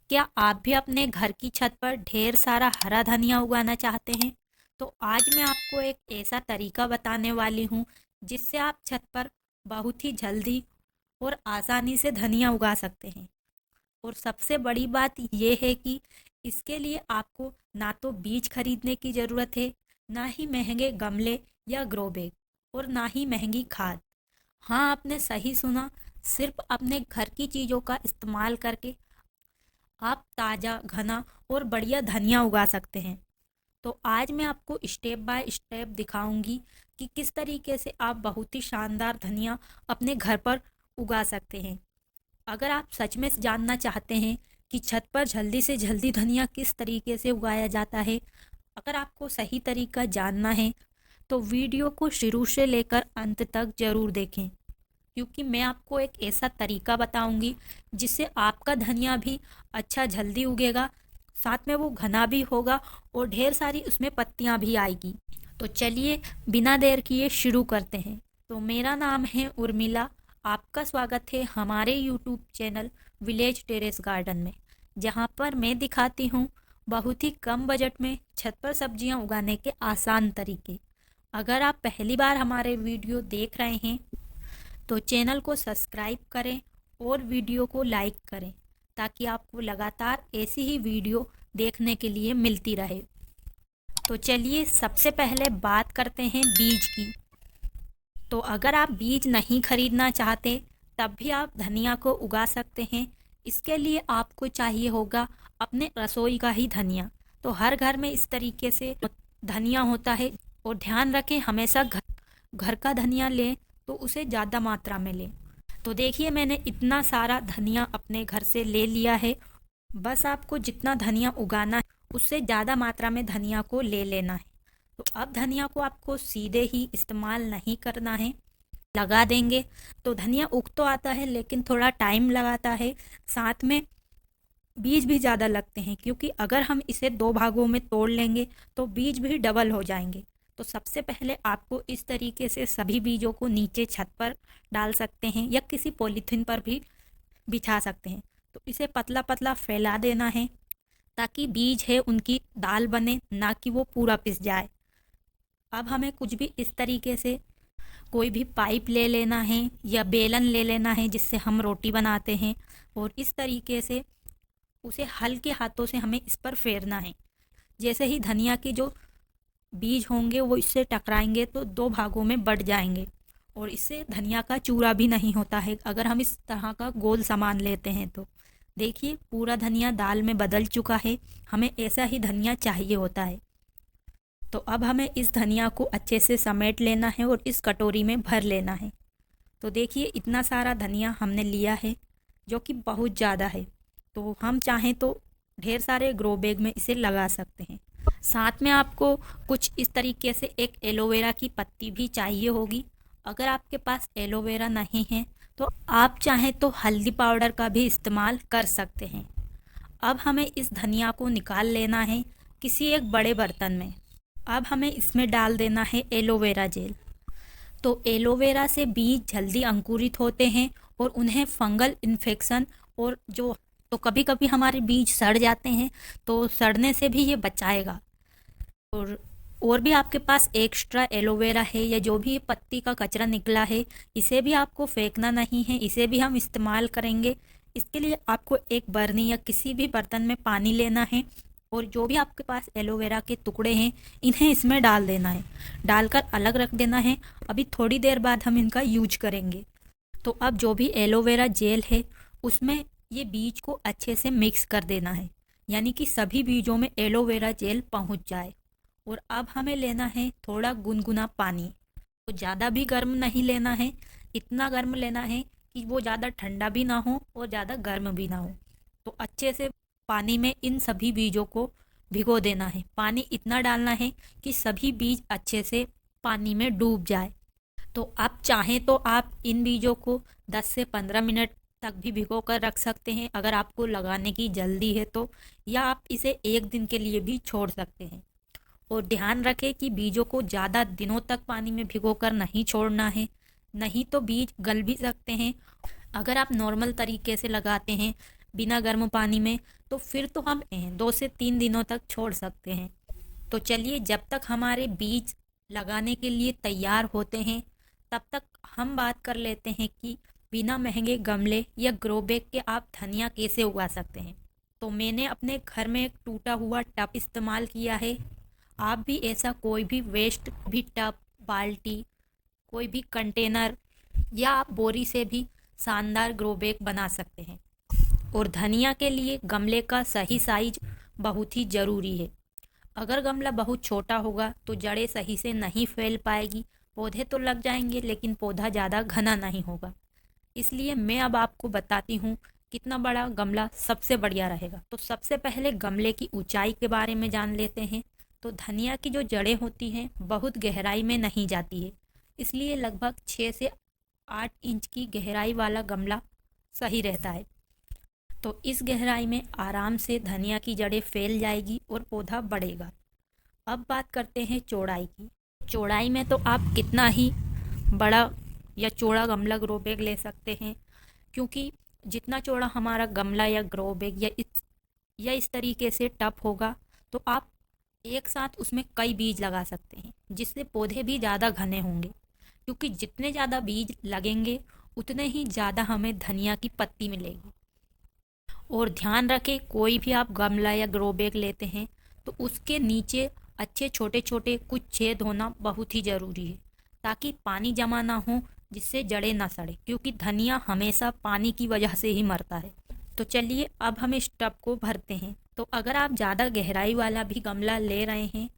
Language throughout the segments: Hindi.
क्या आप भी अपने घर की छत पर ढेर सारा हरा धनिया उगाना चाहते हैं? तो आज मैं आपको एक ऐसा तरीका बताने वाली हूँ जिससे आप छत पर बहुत ही जल्दी और आसानी से धनिया उगा सकते हैं। और सबसे बड़ी बात ये है कि इसके लिए आपको ना तो बीज खरीदने की ज़रूरत है, ना ही महंगे गमले या ग्रो बैग, और ना ही महंगी खाद। हाँ, आपने सही सुना, सिर्फ अपने घर की चीज़ों का इस्तेमाल करके आप ताज़ा, घना और बढ़िया धनिया उगा सकते हैं। तो आज मैं आपको स्टेप बाय स्टेप दिखाऊंगी कि किस तरीके से आप बहुत ही शानदार धनिया अपने घर पर उगा सकते हैं। अगर आप सच में जानना चाहते हैं कि छत पर जल्दी से जल्दी धनिया किस तरीके से उगाया जाता है, अगर आपको सही तरीका जानना है तो वीडियो को शुरू से लेकर अंत तक ज़रूर देखें, क्योंकि मैं आपको एक ऐसा तरीका बताऊंगी जिससे आपका धनिया भी अच्छा जल्दी उगेगा, साथ में वो घना भी होगा और ढेर सारी उसमें पत्तियां भी आएगी। तो चलिए बिना देर किए शुरू करते हैं। तो मेरा नाम है उर्मिला। आपका स्वागत है हमारे YouTube channel village terrace garden में, जहाँ पर मैं दिखाती हूँ बहुत ही कम बजट में छत पर सब्जियाँ उगाने के आसान तरीके। अगर आप पहली बार हमारे वीडियो देख रहे हैं तो चैनल को सब्सक्राइब करें और वीडियो को लाइक करें, ताकि आपको लगातार ऐसी ही वीडियो देखने के लिए मिलती रहे। तो चलिए सबसे पहले बात करते हैं बीज की। तो अगर आप बीज नहीं खरीदना चाहते तब भी आप धनिया को उगा सकते हैं। इसके लिए आपको चाहिए होगा अपने रसोई का ही धनिया। तो हर घर में इस तरीके से धनिया होता है, और ध्यान रखें हमेशा घर का धनिया लें तो उसे ज़्यादा मात्रा में लें। तो देखिए मैंने इतना सारा धनिया अपने घर से ले लिया है। बस आपको जितना धनिया उगाना है उससे ज़्यादा मात्रा में धनिया को ले लेना है। तो अब धनिया को आपको सीधे ही इस्तेमाल नहीं करना है, लगा देंगे तो धनिया उग तो आता है लेकिन थोड़ा टाइम लगाता है, साथ में बीज भी ज़्यादा लगते हैं, क्योंकि अगर हम इसे दो भागों में तोड़ लेंगे तो बीज भी डबल हो जाएंगे। तो सबसे पहले आपको इस तरीके से सभी बीजों को नीचे छत पर डाल सकते हैं या किसी पॉलीथीन पर भी बिछा सकते हैं। तो इसे पतला पतला फैला देना है ताकि बीज है उनकी दाल बने, ना कि वो पूरा पिस जाए। अब हमें कुछ भी इस तरीके से कोई भी पाइप ले लेना है या बेलन ले लेना है जिससे हम रोटी बनाते हैं, और इस तरीके से उसे हल्के हाथों से हमें इस पर फेरना है। जैसे ही धनिया के जो बीज होंगे वो इससे टकराएंगे तो दो भागों में बढ़ जाएंगे, और इससे धनिया का चूरा भी नहीं होता है अगर हम इस तरह का गोल सामान लेते हैं। तो देखिए पूरा धनिया दाल में बदल चुका है, हमें ऐसा ही धनिया चाहिए होता है। तो अब हमें इस धनिया को अच्छे से समेट लेना है और इस कटोरी में भर लेना है। तो देखिए इतना सारा धनिया हमने लिया है जो कि बहुत ज़्यादा है। तो हम चाहें तो ढेर सारे ग्रो बैग में इसे लगा सकते हैं। साथ में आपको कुछ इस तरीके से एक एलोवेरा की पत्ती भी चाहिए होगी। अगर आपके पास एलोवेरा नहीं है तो आप चाहें तो हल्दी पाउडर का भी इस्तेमाल कर सकते हैं। अब हमें इस धनिया को निकाल लेना है किसी एक बड़े बर्तन में। अब हमें इसमें डाल देना है एलोवेरा जेल। तो एलोवेरा से बीज जल्दी अंकुरित होते हैं और उन्हें फंगल इन्फेक्शन और जो तो कभी कभी हमारे बीज सड़ जाते हैं, तो सड़ने से भी ये बचाएगा। और भी आपके पास एक्स्ट्रा एलोवेरा है या जो भी पत्ती का कचरा निकला है, इसे भी आपको फेंकना नहीं है, इसे भी हम इस्तेमाल करेंगे। इसके लिए आपको एक बर्नी या किसी भी बर्तन में पानी लेना है, और जो भी आपके पास एलोवेरा के टुकड़े हैं इन्हें इसमें डाल देना है, डालकर अलग रख देना है। अभी थोड़ी देर बाद हम इनका यूज करेंगे। तो अब जो भी एलोवेरा जेल है उसमें ये बीज को अच्छे से मिक्स कर देना है, यानी कि सभी बीजों में एलोवेरा जेल पहुंच जाए। और अब हमें लेना है थोड़ा गुनगुना पानी। तो ज़्यादा भी गर्म नहीं लेना है, इतना गर्म लेना है कि वो ज़्यादा ठंडा भी ना हो और ज़्यादा गर्म भी ना हो। तो अच्छे से पानी में इन सभी बीजों को भिगो देना है। पानी इतना डालना है कि सभी बीज अच्छे से पानी में डूब जाए। तो आप चाहें तो आप इन बीजों को 10 से 15 मिनट तक भी भिगो कर रख सकते हैं अगर आपको लगाने की जल्दी है तो, या आप इसे एक दिन के लिए भी छोड़ सकते हैं। और ध्यान रखें कि बीजों को ज़्यादा दिनों तक पानी में भिगोकर नहीं छोड़ना है, नहीं तो बीज गल भी सकते हैं। अगर आप नॉर्मल तरीके से लगाते हैं बिना गर्म पानी में, तो फिर तो हम 2 से 3 दिनों तक छोड़ सकते हैं। तो चलिए, जब तक हमारे बीज लगाने के लिए तैयार होते हैं, तब तक हम बात कर लेते हैं कि बिना महंगे गमले या ग्रो बैग के आप धनिया कैसे उगा सकते हैं। तो मैंने अपने घर में एक टूटा हुआ टब इस्तेमाल किया है। आप भी ऐसा कोई भी वेस्ट भी टब, बाल्टी, कोई भी कंटेनर या आप बोरी से भी शानदार ग्रो बैग बना सकते हैं। और धनिया के लिए गमले का सही साइज बहुत ही ज़रूरी है। अगर गमला बहुत छोटा होगा तो जड़ें सही से नहीं फैल पाएगी, पौधे तो लग जाएंगे लेकिन पौधा ज़्यादा घना नहीं होगा। इसलिए मैं अब आपको बताती हूँ कितना बड़ा गमला सबसे बढ़िया रहेगा। तो सबसे पहले गमले की ऊंचाई के बारे में जान लेते हैं। तो धनिया की जो जड़ें होती हैं बहुत गहराई में नहीं जाती है, इसलिए लगभग 6 से 8 इंच की गहराई वाला गमला सही रहता है। तो इस गहराई में आराम से धनिया की जड़ें फैल जाएगी और पौधा बढ़ेगा। अब बात करते हैं चौड़ाई की। चौड़ाई में तो आप कितना ही बड़ा या चौड़ा गमला ग्रो बैग ले सकते हैं, क्योंकि जितना चौड़ा हमारा गमला या ग्रो बैग या इस तरीके से टब होगा, तो आप एक साथ उसमें कई बीज लगा सकते हैं, जिससे पौधे भी ज़्यादा घने होंगे। क्योंकि जितने ज़्यादा बीज लगेंगे उतने ही ज़्यादा हमें धनिया की पत्ती मिलेगी। और ध्यान रखें, कोई भी आप गमला या ग्रो बैग लेते हैं तो उसके नीचे अच्छे छोटे छोटे कुछ छेद होना बहुत ही ज़रूरी है, ताकि पानी जमा ना हो, जिससे जड़ें ना सड़े, क्योंकि धनिया हमेशा पानी की वजह से ही मरता है। तो चलिए, अब हम इस टब को भरते हैं। तो अगर आप ज़्यादा गहराई वाला भी गमला ले रहे हैं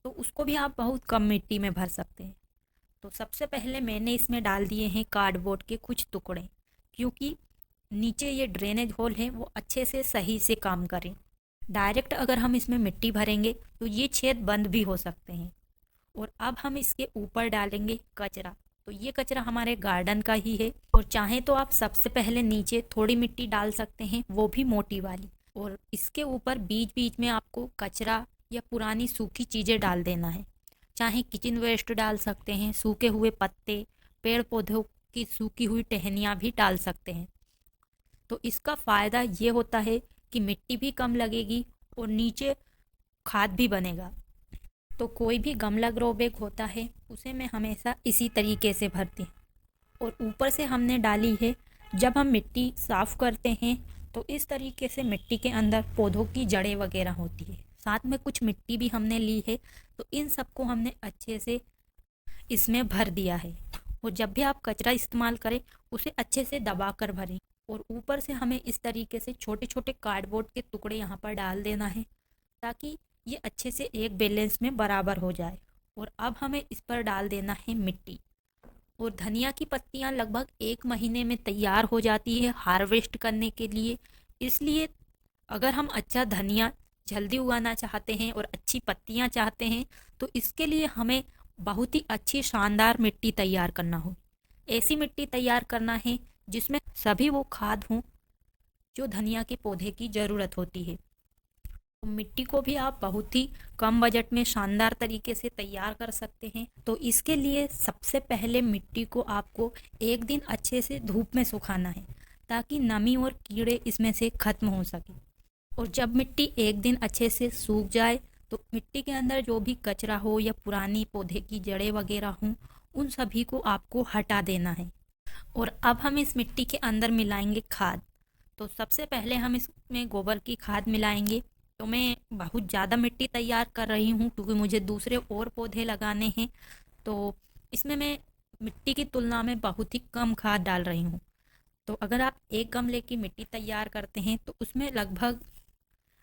तो उसको भी आप बहुत कम मिट्टी में भर सकते हैं। तो सबसे पहले मैंने इसमें डाल दिए हैं कार्डबोर्ड के कुछ टुकड़े, क्योंकि नीचे ये ड्रेनेज होल है वो अच्छे से सही से काम करें। डायरेक्ट अगर हम इसमें मिट्टी भरेंगे तो ये छेद बंद भी हो सकते हैं। और अब हम इसके ऊपर डालेंगे कचरा। तो ये कचरा हमारे गार्डन का ही है, और चाहे तो आप सबसे पहले नीचे थोड़ी मिट्टी डाल सकते हैं, वो भी मोटी वाली। और इसके ऊपर बीच बीच में आपको कचरा या पुरानी सूखी चीज़ें डाल देना है। चाहे किचन वेस्ट डाल सकते हैं, सूखे हुए पत्ते, पेड़ पौधों की सूखी हुई टहनियाँ भी डाल सकते हैं। तो इसका फ़ायदा ये होता है कि मिट्टी भी कम लगेगी और नीचे खाद भी बनेगा। तो कोई भी गमला ग्रो बैग होता है उसे मैं हमेशा इसी तरीके से भरती हूँ। और ऊपर से हमने डाली है, जब हम मिट्टी साफ़ करते हैं तो इस तरीके से मिट्टी के अंदर पौधों की जड़ें वगैरह होती है। साथ में कुछ मिट्टी भी हमने ली है, तो इन सबको हमने अच्छे से इसमें भर दिया है। और जब भी आप कचरा इस्तेमाल करें उसे अच्छे से दबा कर भरें। और ऊपर से हमें इस तरीके से छोटे छोटे कार्डबोर्ड के टुकड़े यहाँ पर डाल देना है, ताकि ये अच्छे से एक बैलेंस में बराबर हो जाए। और अब हमें इस पर डाल देना है मिट्टी। और धनिया की पत्तियाँ लगभग 1 महीने में तैयार हो जाती है हार्वेस्ट करने के लिए। इसलिए अगर हम अच्छा धनिया जल्दी उगाना चाहते हैं और अच्छी पत्तियाँ चाहते हैं, तो इसके लिए हमें बहुत ही अच्छी शानदार मिट्टी तैयार करना हो। ऐसी मिट्टी तैयार करना है जिसमें सभी वो खाद हों जो धनिया के पौधे की ज़रूरत होती है। तो मिट्टी को भी आप बहुत ही कम बजट में शानदार तरीके से तैयार कर सकते हैं। तो इसके लिए सबसे पहले मिट्टी को आपको 1 दिन अच्छे से धूप में सुखाना है, ताकि नमी और कीड़े इसमें से खत्म हो सके। और जब मिट्टी 1 दिन अच्छे से सूख जाए तो मिट्टी के अंदर जो भी कचरा हो या पुरानी पौधे की जड़ें वगैरह हों, उन सभी को आपको हटा देना है। और अब हम इस मिट्टी के अंदर मिलाएंगे खाद। तो सबसे पहले हम इसमें गोबर की खाद मिलाएंगे। तो मैं बहुत ज़्यादा मिट्टी तैयार कर रही हूँ, क्योंकि मुझे दूसरे और पौधे लगाने हैं। तो इसमें मैं मिट्टी की तुलना में बहुत ही कम खाद डाल रही हूँ। तो अगर आप एक गमले की मिट्टी तैयार करते हैं तो उसमें लगभग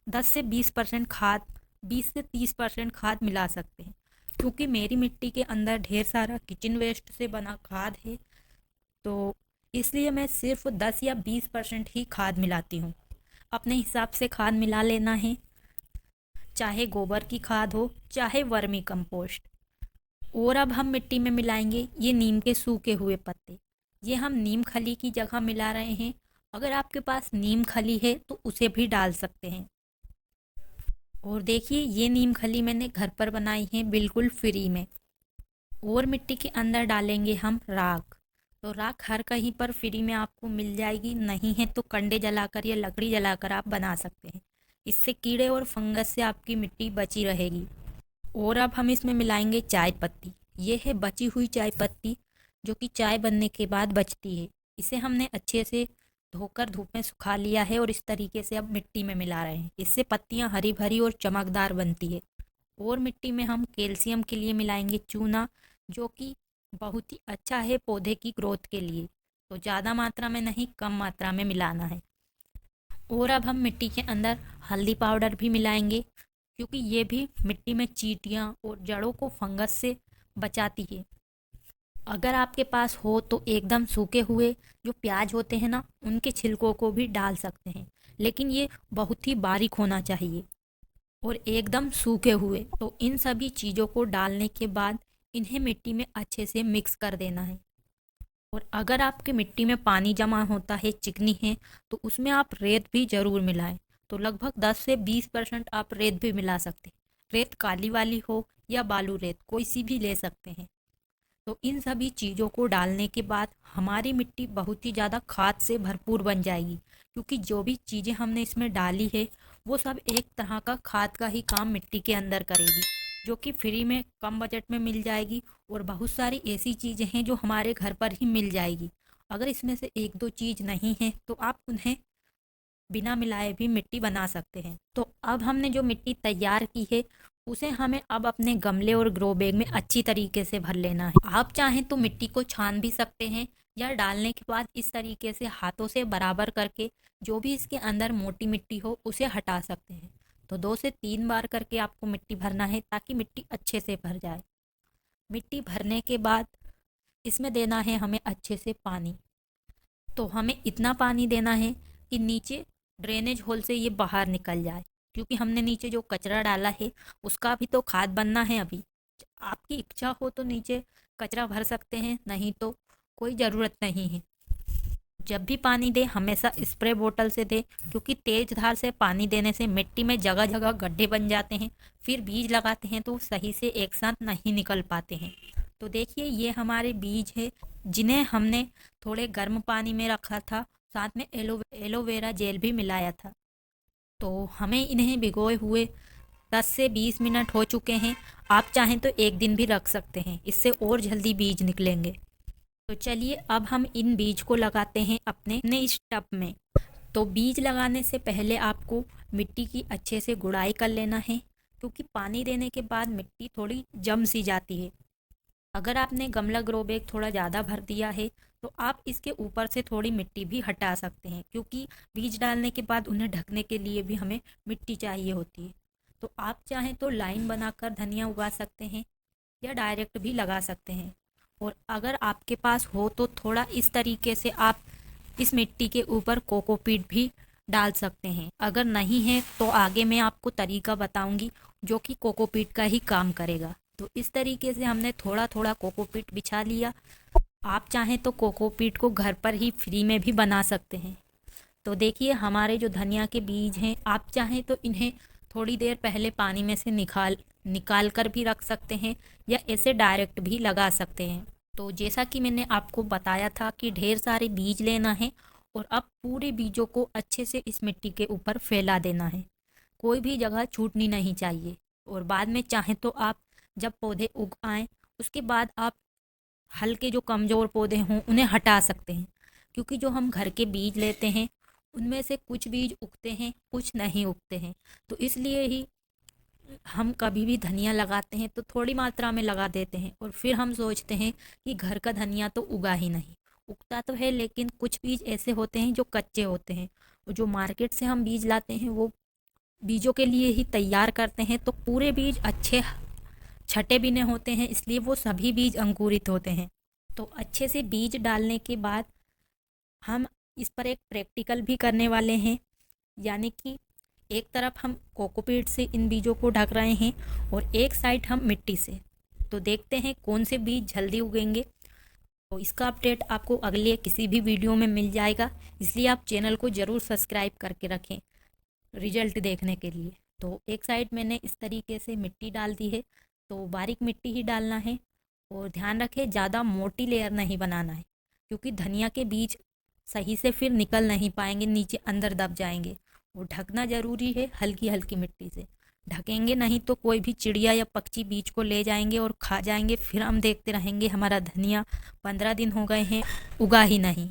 10 से 20% खाद, 20 से 30% खाद मिला सकते हैं। क्योंकि मेरी मिट्टी के अंदर ढेर सारा किचन वेस्ट से बना खाद है, तो इसलिए मैं सिर्फ 10 या 20% ही खाद मिलाती हूँ। अपने हिसाब से खाद मिला लेना है, चाहे गोबर की खाद हो चाहे वर्मी कंपोस्ट। और अब हम मिट्टी में मिलाएंगे ये नीम के सूखे हुए पत्ते। ये हम नीम खली की जगह मिला रहे हैं। अगर आपके पास नीम खली है तो उसे भी डाल सकते हैं। और देखिए, ये नीम खली मैंने घर पर बनाई है बिल्कुल फ्री में। और मिट्टी के अंदर डालेंगे हम राख। तो राख हर कहीं पर फ्री में आपको मिल जाएगी, नहीं है तो कंडे जलाकर या लकड़ी जलाकर आप बना सकते हैं। इससे कीड़े और फंगस से आपकी मिट्टी बची रहेगी। और अब हम इसमें मिलाएंगे चाय पत्ती। ये है बची हुई चाय पत्ती, जो कि चाय बनने के बाद बचती है। इसे हमने अच्छे से धोकर धूप में सुखा लिया है और इस तरीके से अब मिट्टी में मिला रहे हैं। इससे पत्तियां हरी भरी और चमकदार बनती है। और मिट्टी में हम कैल्शियम के लिए मिलाएंगे चूना, जो कि बहुत ही अच्छा है पौधे की ग्रोथ के लिए। तो ज़्यादा मात्रा में नहीं, कम मात्रा में मिलाना है। और अब हम मिट्टी के अंदर हल्दी पाउडर भी मिलाएंगे, क्योंकि ये भी मिट्टी में चींटियाँ और जड़ों को फंगस से बचाती है। अगर आपके पास हो तो एकदम सूखे हुए जो प्याज होते हैं ना, उनके छिलकों को भी डाल सकते हैं, लेकिन ये बहुत ही बारीक होना चाहिए और एकदम सूखे हुए। तो इन सभी चीज़ों को डालने के बाद इन्हें मिट्टी में अच्छे से मिक्स कर देना है। और अगर आपके मिट्टी में पानी जमा होता है, चिकनी है, तो उसमें आप रेत भी ज़रूर मिलाएं। तो लगभग 10 से 20% आप रेत भी मिला सकते हैं। रेत काली वाली हो या बालू रेत, कोई सी भी ले सकते हैं। तो इन सभी चीज़ों को डालने के बाद हमारी मिट्टी बहुत ही ज़्यादा खाद से भरपूर बन जाएगी, क्योंकि जो भी चीज़ें हमने इसमें डाली है वो सब एक तरह का खाद का ही काम मिट्टी के अंदर करेगी, जो कि फ्री में कम बजट में मिल जाएगी। और बहुत सारी ऐसी चीज़ें हैं जो हमारे घर पर ही मिल जाएगी। अगर इसमें से एक दो चीज़ नहीं है तो आप उन्हें बिना मिलाए भी मिट्टी बना सकते हैं। तो अब हमने जो मिट्टी तैयार की है, उसे हमें अब अपने गमले और ग्रो बैग में अच्छी तरीके से भर लेना है। आप चाहें तो मिट्टी को छान भी सकते हैं, या डालने के बाद इस तरीके से हाथों से बराबर करके जो भी इसके अंदर मोटी मिट्टी हो उसे हटा सकते हैं। तो 2 से 3 बार करके आपको मिट्टी भरना है, ताकि मिट्टी अच्छे से भर जाए। मिट्टी भरने के बाद इसमें देना है हमें अच्छे से पानी। तो हमें इतना पानी देना है कि नीचे ड्रेनेज होल से ये बाहर निकल जाए, क्योंकि हमने नीचे जो कचरा डाला है उसका भी तो खाद बनना है अभी। आपकी इच्छा हो तो नीचे कचरा भर सकते हैं, नहीं तो कोई ज़रूरत नहीं है। जब भी पानी दे हमेशा स्प्रे बोतल से दे, क्योंकि तेज धार से पानी देने से मिट्टी में जगह जगह गड्ढे बन जाते हैं। फिर बीज लगाते हैं तो सही से एक साथ नहीं निकल पाते हैं। तो देखिए, ये हमारे बीज है, जिन्हें हमने थोड़े गर्म पानी में रखा था, साथ में एलोवेरा जेल भी मिलाया था। तो हमें इन्हें भिगोए हुए 10 से 20 मिनट हो चुके हैं। आप चाहें तो एक दिन भी रख सकते हैं, इससे और जल्दी बीज निकलेंगे। तो चलिए अब हम इन बीज को लगाते हैं अपने इस टब में। तो बीज लगाने से पहले आपको मिट्टी की अच्छे से गुड़ाई कर लेना है, क्योंकि पानी देने के बाद मिट्टी थोड़ी जम सी जाती है। अगर आपने गमला ग्रो बैग थोड़ा ज़्यादा भर दिया है तो आप इसके ऊपर से थोड़ी मिट्टी भी हटा सकते हैं, क्योंकि बीज डालने के बाद उन्हें ढकने के लिए भी हमें मिट्टी चाहिए होती है। तो आप चाहें तो लाइन बनाकर धनिया उगा सकते हैं, या डायरेक्ट भी लगा सकते हैं। और अगर आपके पास हो तो थोड़ा इस तरीके से आप इस मिट्टी के ऊपर कोकोपीट भी डाल सकते हैं। अगर नहीं है तो आगे मैं आपको तरीका बताऊंगी जो कि कोकोपीट का ही काम करेगा। तो इस तरीके से हमने थोड़ा थोड़ा कोकोपीट बिछा लिया। आप चाहें तो कोकोपीट को घर पर ही फ्री में भी बना सकते हैं। तो देखिए, हमारे जो धनिया के बीज हैं, आप चाहें तो इन्हें थोड़ी देर पहले पानी में से निकाल कर भी रख सकते हैं, या ऐसे डायरेक्ट भी लगा सकते हैं। तो जैसा कि मैंने आपको बताया था कि ढेर सारे बीज लेना है, और अब पूरे बीजों को अच्छे से इस मिट्टी के ऊपर फैला देना है। कोई भी जगह छूटनी नहीं चाहिए। और बाद में चाहें तो आप जब पौधे उग आएँ, उसके बाद आप हल्के जो कमज़ोर पौधे हों उन्हें हटा सकते हैं, क्योंकि जो हम घर के बीज लेते हैं उनमें से कुछ बीज उगते हैं, कुछ नहीं उगते हैं। तो इसलिए ही हम कभी भी धनिया लगाते हैं तो थोड़ी मात्रा में लगा देते हैं, और फिर हम सोचते हैं कि घर का धनिया तो उगा ही नहीं। उगता तो है, लेकिन कुछ बीज ऐसे होते हैं जो कच्चे होते हैं, और जो मार्केट से हम बीज लाते हैं वो बीजों के लिए ही तैयार करते हैं। तो पूरे बीज अच्छे छटे भी नहीं होते हैं, इसलिए वो सभी बीज अंकुरित होते हैं। तो अच्छे से बीज डालने के बाद हम इस पर एक प्रैक्टिकल भी करने वाले हैं, यानी कि एक तरफ हम कोकोपीट से इन बीजों को ढक रहे हैं और एक साइड हम मिट्टी से। तो देखते हैं कौन से बीज जल्दी उगेंगे। तो इसका अपडेट आपको अगले किसी भी वीडियो में मिल जाएगा, इसलिए आप चैनल को ज़रूर सब्सक्राइब करके रखें रिजल्ट देखने के लिए। तो एक साइड मैंने इस तरीके से मिट्टी डाल दी है। तो बारीक मिट्टी ही डालना है, और ध्यान रखें ज़्यादा मोटी लेयर नहीं बनाना है। क्योंकि धनिया के बीज सही से फिर निकल नहीं पाएंगे, नीचे अंदर दब जाएंगे। वो ढकना ज़रूरी है हल्की हल्की मिट्टी से। ढकेंगे नहीं तो कोई भी चिड़िया या पक्षी बीज को ले जाएंगे और खा जाएंगे, फिर हम देखते रहेंगे हमारा धनिया 15 दिन हो गए हैं उगा ही नहीं।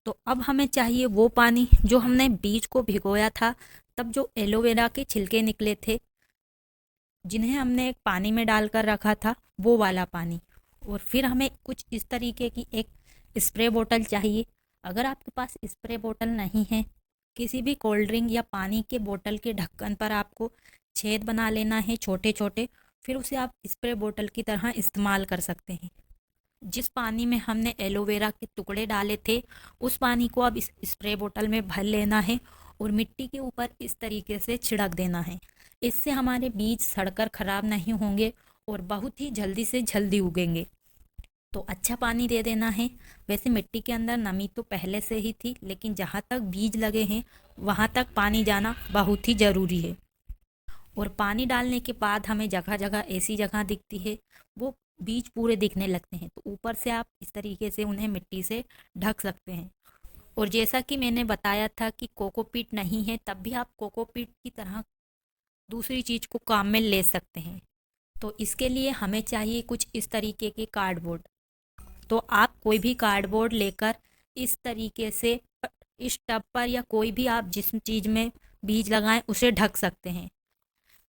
तो अब हमें चाहिए वो पानी जो हमने बीज को भिगोया था, तब जो एलोवेरा के छिलके निकले थे जिन्हें हमने एक पानी में डालकर रखा था, वो वाला पानी। और फिर हमें कुछ इस तरीके की एक स्प्रे बोतल चाहिए। अगर आपके पास स्प्रे बोतल नहीं है, किसी भी कोल्ड ड्रिंक या पानी के बोतल के ढक्कन पर आपको छेद बना लेना है छोटे छोटे, फिर उसे आप स्प्रे बोतल की तरह इस्तेमाल कर सकते हैं। जिस पानी में हमने एलोवेरा के टुकड़े डाले थे, उस पानी को अब इस स्प्रे बोतल में भर लेना है और मिट्टी के ऊपर इस तरीके से छिड़क देना है। इससे हमारे बीज सड़कर खराब नहीं होंगे और बहुत ही जल्दी से जल्दी उगेंगे। तो अच्छा पानी दे देना है। वैसे मिट्टी के अंदर नमी तो पहले से ही थी, लेकिन जहाँ तक बीज लगे हैं वहाँ तक पानी जाना बहुत ही ज़रूरी है। और पानी डालने के बाद हमें जगह जगह ऐसी जगह दिखती है वो बीज पूरे दिखने लगते हैं, तो ऊपर से आप इस तरीके से उन्हें मिट्टी से ढक सकते हैं। और जैसा कि मैंने बताया था कि कोकोपीट नहीं है, तब भी आप कोकोपीट की तरह दूसरी चीज़ को काम में ले सकते हैं। तो इसके लिए हमें चाहिए कुछ इस तरीके के कार्डबोर्ड। तो आप कोई भी कार्डबोर्ड लेकर इस तरीके से इस टब पर या कोई भी आप जिस चीज़ में बीज लगाएं उसे ढक सकते हैं।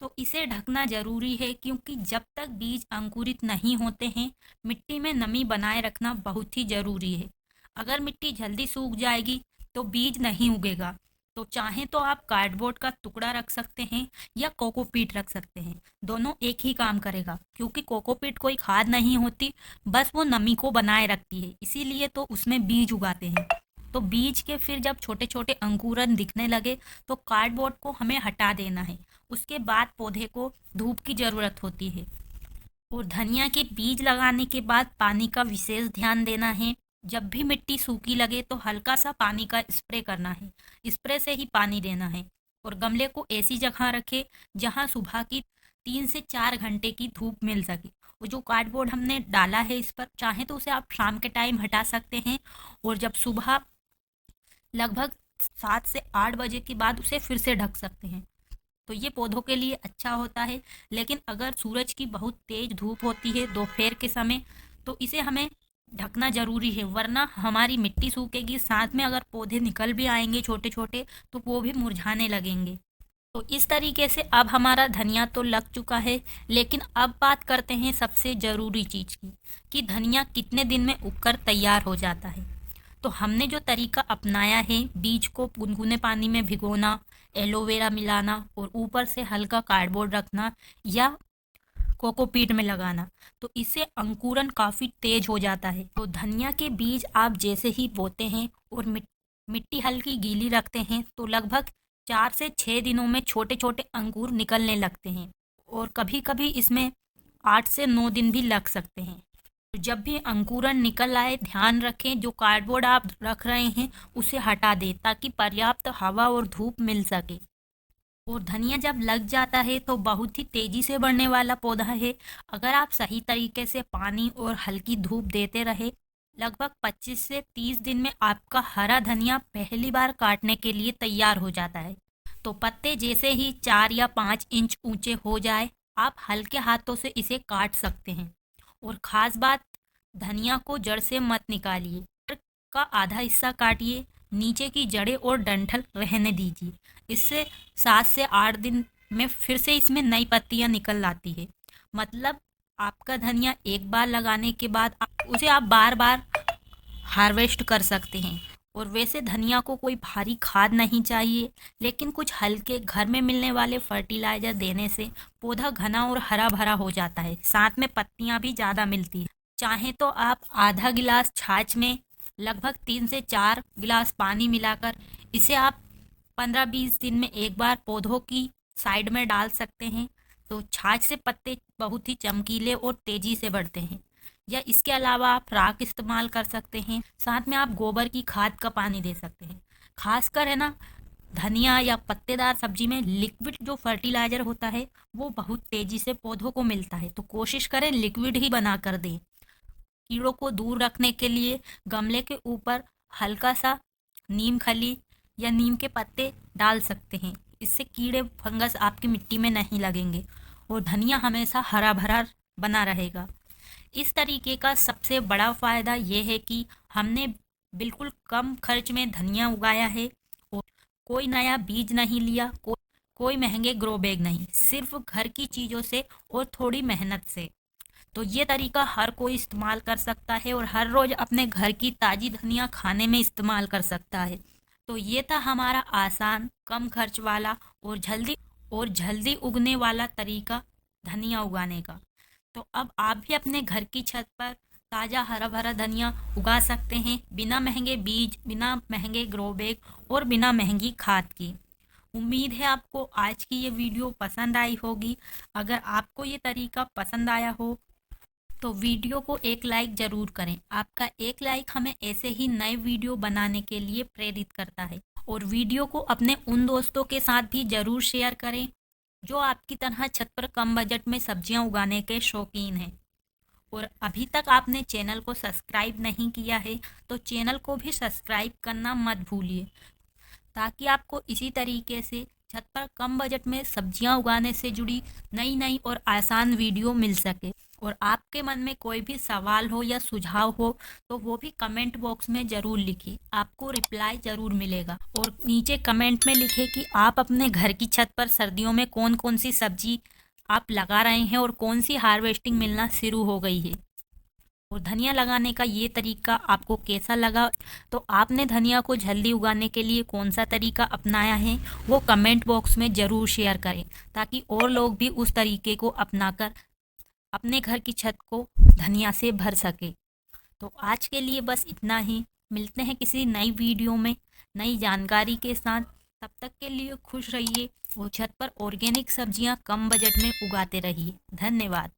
तो इसे ढकना ज़रूरी है क्योंकि जब तक बीज अंकुरित नहीं होते हैं, मिट्टी में नमी बनाए रखना बहुत ही ज़रूरी है। अगर मिट्टी जल्दी सूख जाएगी तो बीज नहीं उगेगा। तो चाहे तो आप कार्डबोर्ड का टुकड़ा रख सकते हैं या कोकोपीट रख सकते हैं, दोनों एक ही काम करेगा। क्योंकि कोकोपीट कोई खाद नहीं होती, बस वो नमी को बनाए रखती है, इसीलिए तो उसमें बीज उगाते हैं। तो बीज के फिर जब छोटे छोटे अंकुरन दिखने लगे तो कार्डबोर्ड को हमें हटा देना है। उसके बाद पौधे को धूप की ज़रूरत होती है। और धनिया के बीज लगाने के बाद पानी का विशेष ध्यान देना है। जब भी मिट्टी सूखी लगे तो हल्का सा पानी का स्प्रे करना है, स्प्रे से ही पानी देना है। और गमले को ऐसी जगह रखें जहां सुबह की 3 से 4 घंटे की धूप मिल सके। वो जो कार्डबोर्ड हमने डाला है इस पर, चाहे तो उसे आप शाम के टाइम हटा सकते हैं और जब सुबह लगभग 7 से 8 बजे के बाद उसे फिर से ढक सकते हैं। तो ये पौधों के लिए अच्छा होता है। लेकिन अगर सूरज की बहुत तेज धूप होती है दोपहर के समय, तो इसे हमें ढकना ज़रूरी है, वरना हमारी मिट्टी सूखेगी। साथ में अगर पौधे निकल भी आएंगे छोटे छोटे तो वो भी मुरझाने लगेंगे। तो इस तरीके से अब हमारा धनिया तो लग चुका है। लेकिन अब बात करते हैं सबसे ज़रूरी चीज़ की, कि धनिया कितने दिन में उगकर तैयार हो जाता है। तो हमने जो तरीका अपनाया है, बीज को गुनगुने पानी में भिगोना, एलोवेरा मिलाना और ऊपर से हल्का कार्डबोर्ड रखना या कोकोपीट में लगाना, तो इससे अंकुरन काफ़ी तेज हो जाता है। तो धनिया के बीज आप जैसे ही बोते हैं और मिट्टी हल्की गीली रखते हैं तो लगभग 4 से 6 दिनों में छोटे छोटे अंकुर निकलने लगते हैं। और कभी कभी इसमें 8 से 9 दिन भी लग सकते हैं। जब भी अंकुरन निकल आए, ध्यान रखें जो कार्डबोर्ड आप रख रहे हैं उसे हटा दें ताकि पर्याप्त हवा और धूप मिल सके। और धनिया जब लग जाता है तो बहुत ही तेजी से बढ़ने वाला पौधा है। अगर आप सही तरीके से पानी और हल्की धूप देते रहे, लगभग 25 से 30 दिन में आपका हरा धनिया पहली बार काटने के लिए तैयार हो जाता है। तो पत्ते जैसे ही 4 या 5 इंच ऊंचे हो जाए, आप हल्के हाथों से इसे काट सकते हैं। और ख़ास बात, धनिया को जड़ से मत निकालिए, जड़ का आधा हिस्सा काटिए, नीचे की जड़ें और डंठल रहने दीजिए। इससे 7 से 8 दिन में फिर से इसमें नई पत्तियां निकल आती है। मतलब आपका धनिया एक बार लगाने के बाद उसे आप बार बार हार्वेस्ट कर सकते हैं। और वैसे धनिया को कोई भारी खाद नहीं चाहिए, लेकिन कुछ हल्के घर में मिलने वाले फर्टिलाइजर देने से पौधा घना और हरा भरा हो जाता है, साथ में पत्तियां भी ज़्यादा मिलती है। चाहे तो आप आधा गिलास छाछ में लगभग 3 से 4 गिलास पानी मिलाकर इसे आप 15-20 दिन में एक बार पौधों की साइड में डाल सकते हैं। तो छाछ से पत्ते बहुत ही चमकीले और तेज़ी से बढ़ते हैं। या इसके अलावा आप राख इस्तेमाल कर सकते हैं, साथ में आप गोबर की खाद का पानी दे सकते हैं। खासकर है ना, धनिया या पत्तेदार सब्जी में लिक्विड जो फर्टिलाइजर होता है वो बहुत तेज़ी से पौधों को मिलता है, तो कोशिश करें लिक्विड ही बना कर दें। कीड़ों को दूर रखने के लिए गमले के ऊपर हल्का सा नीम खली या नीम के पत्ते डाल सकते हैं। इससे कीड़े फंगस आपकी मिट्टी में नहीं लगेंगे और धनिया हमेशा हरा भरा बना रहेगा। इस तरीके का सबसे बड़ा फ़ायदा ये है कि हमने बिल्कुल कम खर्च में धनिया उगाया है और कोई नया बीज नहीं लिया, कोई महंगे ग्रो बैग नहीं, सिर्फ घर की चीज़ों से और थोड़ी मेहनत से। तो ये तरीका हर कोई इस्तेमाल कर सकता है और हर रोज़ अपने घर की ताज़ी धनिया खाने में इस्तेमाल कर सकता है। तो ये था हमारा आसान, कम खर्च वाला और जल्दी उगने वाला तरीका धनिया उगाने का। तो अब आप भी अपने घर की छत पर ताज़ा हरा भरा धनिया उगा सकते हैं, बिना महंगे बीज, बिना महंगे ग्रो बैग और बिना महंगी खाद की। उम्मीद है आपको आज की ये वीडियो पसंद आई होगी। अगर आपको ये तरीका पसंद आया हो तो वीडियो को एक लाइक ज़रूर करें। आपका एक लाइक हमें ऐसे ही नए वीडियो बनाने के लिए प्रेरित करता है। और वीडियो को अपने उन दोस्तों के साथ भी ज़रूर शेयर करें जो आपकी तरह छत पर कम बजट में सब्जियां उगाने के शौकीन हैं। और अभी तक आपने चैनल को सब्सक्राइब नहीं किया है तो चैनल को भी सब्सक्राइब करना मत भूलिए, ताकि आपको इसी तरीके से छत पर कम बजट में सब्जियां उगाने से जुड़ी नई नई और आसान वीडियो मिल सके। और आपके मन में कोई भी सवाल हो या सुझाव हो तो वो भी कमेंट बॉक्स में ज़रूर लिखिए, आपको रिप्लाई ज़रूर मिलेगा। और नीचे कमेंट में लिखें कि आप अपने घर की छत पर सर्दियों में कौन कौन सी सब्जी आप लगा रहे हैं और कौन सी हार्वेस्टिंग मिलना शुरू हो गई है। और धनिया लगाने का ये तरीका आपको कैसा लगा, तो आपने धनिया को जल्दी उगाने के लिए कौन सा तरीका अपनाया है वो कमेंट बॉक्स में ज़रूर शेयर करें, ताकि और लोग भी उस तरीके को अपनाकर अपने घर की छत को धनिया से भर सके। तो आज के लिए बस इतना ही। मिलते हैं किसी नई वीडियो में नई जानकारी के साथ। तब तक के लिए खुश रहिए और छत पर ऑर्गेनिक सब्जियां कम बजट में उगाते रहिए। धन्यवाद।